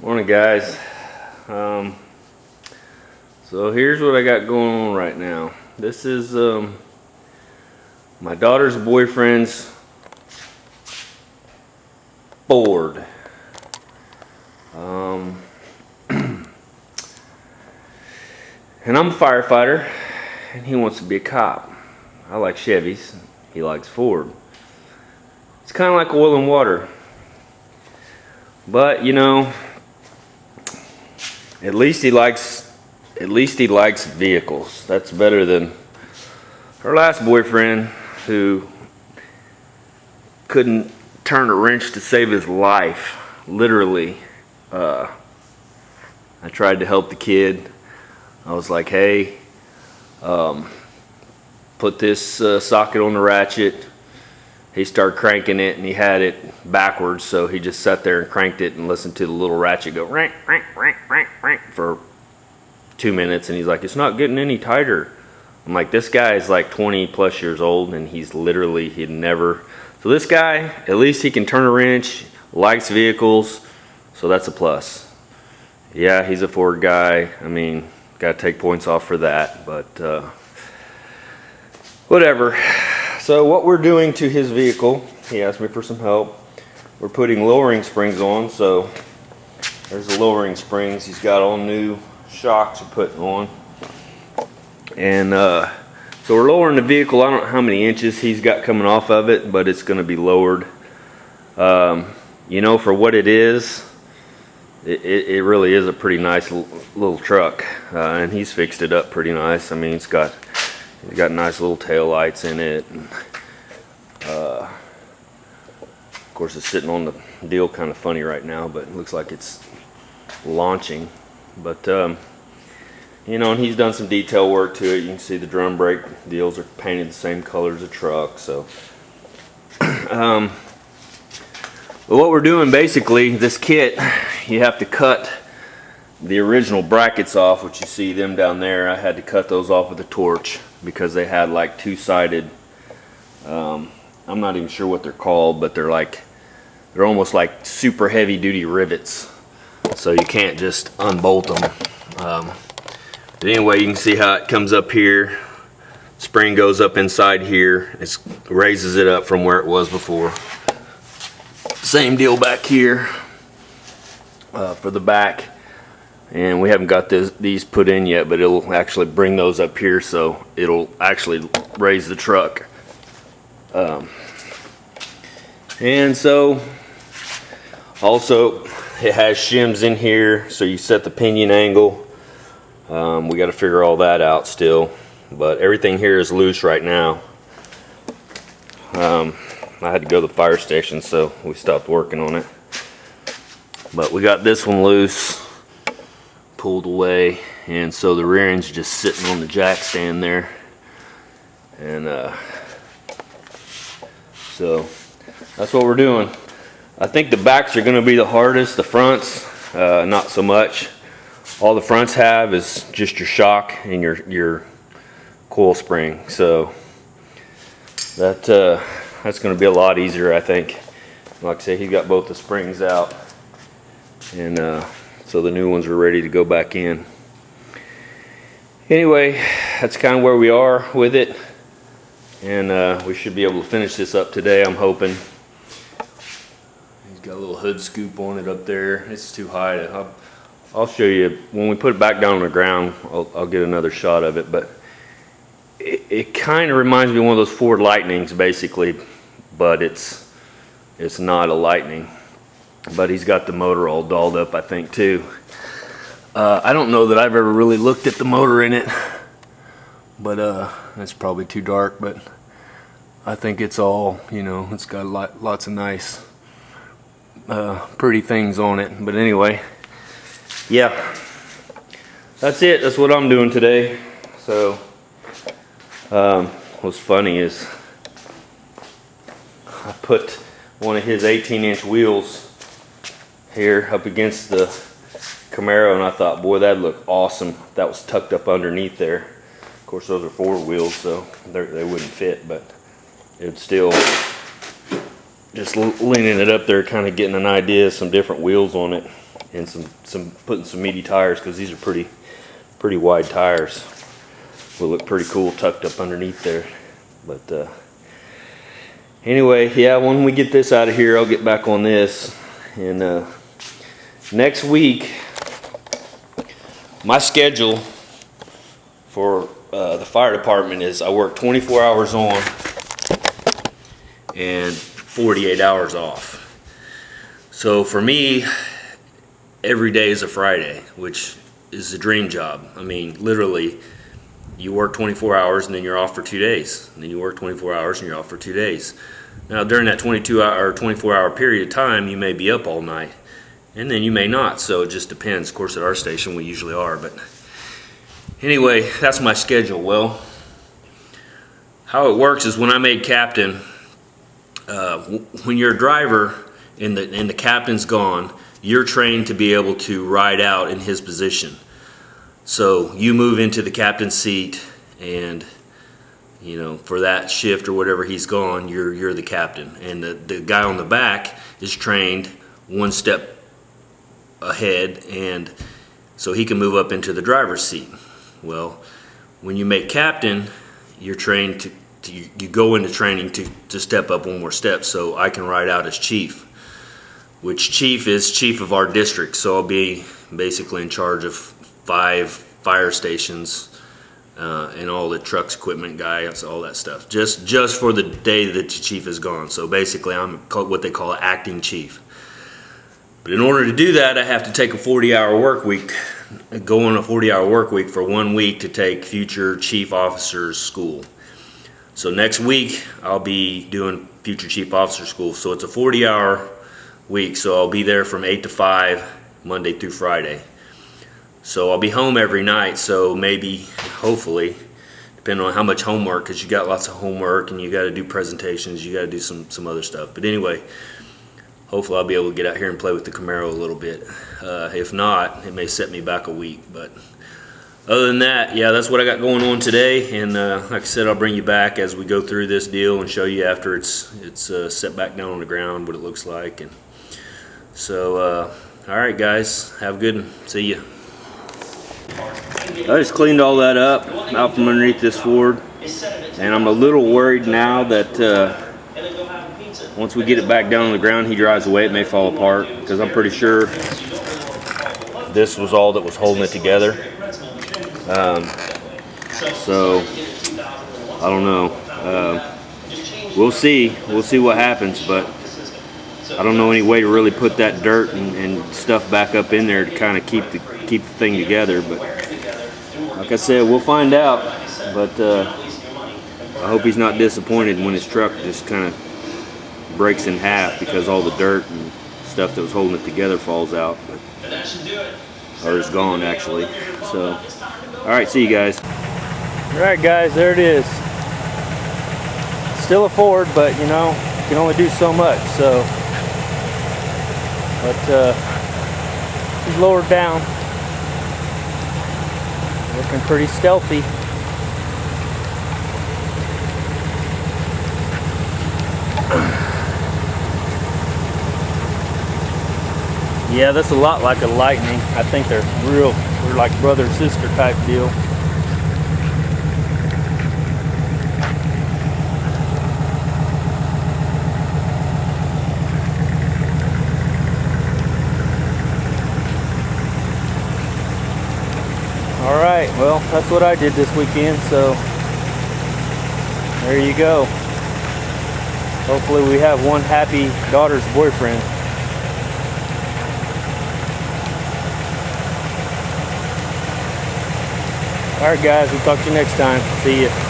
Morning, guys. So here's what I got going on right now. This is my daughter's boyfriend's Ford. And I'm a firefighter, and he wants to be a cop. I like Chevys. He likes Ford. It's kind of like oil and water. But you know, at least he likes vehicles. That's better than her last boyfriend, who couldn't turn a wrench to save his life. Literally. I tried to help the kid. I was like, hey, put this socket on the ratchet. He started cranking it, and he had it backwards, so he just sat there and cranked it and listened to the little ratchet go rank, rank, rank, rank, rank for 2 minutes, and he's like, it's not getting any tighter. I'm like, this guy is like 20 plus years old, and he'd never. So this guy, at least he can turn a wrench, likes vehicles, so that's a plus. Yeah, he's a Ford guy. I mean, got to take points off for that, but whatever. So what we're doing to his vehicle, he asked me for some help. We're putting lowering springs on. So there's the lowering springs. He's got all new shocks we're putting on. And so we're lowering the vehicle. I don't know how many inches he's got coming off of it, but it's going to be lowered. You know, for what it is, it really is a pretty nice little truck. And he's fixed it up pretty nice. I mean, he's got nice little tail lights in it. And, of course, it's sitting on the deal kind of funny right now, but it looks like it's launching. But you know, and he's done some detail work to it. You can see the drum brake deals are painted the same color as the truck. So but what we're doing, basically, this kit, you have to cut the original brackets off, which you see them down there. I had to cut those off with a torch because they had like two-sided, I'm not even sure what they're called, but they're almost like super heavy duty rivets, so you can't just unbolt them. But anyway, you can see how it comes up here. Spring goes up inside here. It raises it up from where it was before. Same deal back here for the back. And we haven't got these put in yet, but it'll actually bring those up here, so it'll actually raise the truck. And so also it has shims in here, so you set the pinion angle. We got to figure all that out still, but everything here is loose right now. I had to go to the fire station, so we stopped working on it. But we got this one loose, pulled away, and so the rear end's just sitting on the jack stand there. And so that's what we're doing. I think the backs are going to be the hardest. The fronts, not so much. All the fronts have is just your shock and your coil spring. So that's going to be a lot easier, I think. Like I say, he got both the springs out, and so the new ones are ready to go back in. Anyway, that's kind of where we are with it, and we should be able to finish this up today, I'm hoping. He's got a little hood scoop on it up there. It's too high. I'll show you when we put it back down on the ground. I'll get another shot of it, but it kind of reminds me of one of those Ford Lightnings, basically, but it's not a Lightning. But he's got the motor all dolled up, I think, too. I don't know that I've ever really looked at the motor in it, but it's probably too dark. But I think it's all, you know, it's got lots of nice, pretty things on it. But anyway, yeah, that's it. That's what I'm doing today. So what's funny is I put one of his 18-inch wheels here up against the Camaro, and I thought, boy, that'd look awesome. That was tucked up underneath there. Of course, those are Ford wheels, so they wouldn't fit, but it'd still, just leaning it up there, kind of getting an idea of some different wheels on it. and putting some meaty tires, because these are pretty wide tires. Will look pretty cool tucked up underneath there. But anyway, yeah, when we get this out of here, I'll get back on this. And next week, my schedule for the fire department is I work 24 hours on and 48 hours off. So for me, every day is a Friday, which is a dream job. I mean, literally, you work 24 hours and then you're off for 2 days. And then you work 24 hours and you're off for 2 days. Now, during that 22-hour or 24-hour period of time, you may be up all night, and then you may not. So it just depends. Of course, at our station, we usually are. But anyway, that's my schedule. Well, how it works is when I made captain, when you're a driver and the captain's gone, you're trained to be able to ride out in his position. So you move into the captain's seat, and you know, for that shift or whatever he's gone, you're the captain, and the guy on the back is trained one step ahead, and so he can move up into the driver's seat. Well, when you make captain, you're trained you go into training to step up one more step, so I can ride out as chief, which chief is chief of our district. So I'll be basically in charge of 5 fire stations and all the trucks, equipment guys, all that stuff, just for the day that the chief is gone. So basically I'm what they call an acting chief. But in order to do that, I have to take a 40-hour work week, go on a 40-hour work week for 1 week to take future chief officers school. So next week I'll be doing future chief officer school. So it's a 40-hour week, so I'll be there from 8 to 5 Monday through Friday. So I'll be home every night, so maybe, hopefully, depending on how much homework, because you got lots of homework and you got to do presentations, you got to do some other stuff. But anyway, hopefully I'll be able to get out here and play with the Camaro a little bit. If not, it may set me back a week. But other than that, yeah, that's what I got going on today. And like I said, I'll bring you back as we go through this deal and show you after it's set back down on the ground what it looks like. And so, all right, guys, have a good one. See ya. I just cleaned all that up out from underneath this Ford, and I'm a little worried now that once we get it back down on the ground, he drives away, it may fall apart, because I'm pretty sure this was all that was holding it together. So I don't know. We'll see what happens, but I don't know any way to really put that dirt and stuff back up in there to kind of keep the thing together. But like I said, we'll find out. But I hope he's not disappointed when his truck just kind of breaks in half because all the dirt and stuff that was holding it together falls out, or is gone actually. So, all right, see you guys. All right, guys, there it is. Still a Ford, but you know, you can only do so much. So, but he's lowered down. Looking pretty stealthy. Yeah, that's a lot like a Lightning. I think they're like brother and sister type deal. Alright, well, that's what I did this weekend, so there you go. Hopefully we have one happy daughter's boyfriend. Alright guys, we'll talk to you next time. See ya.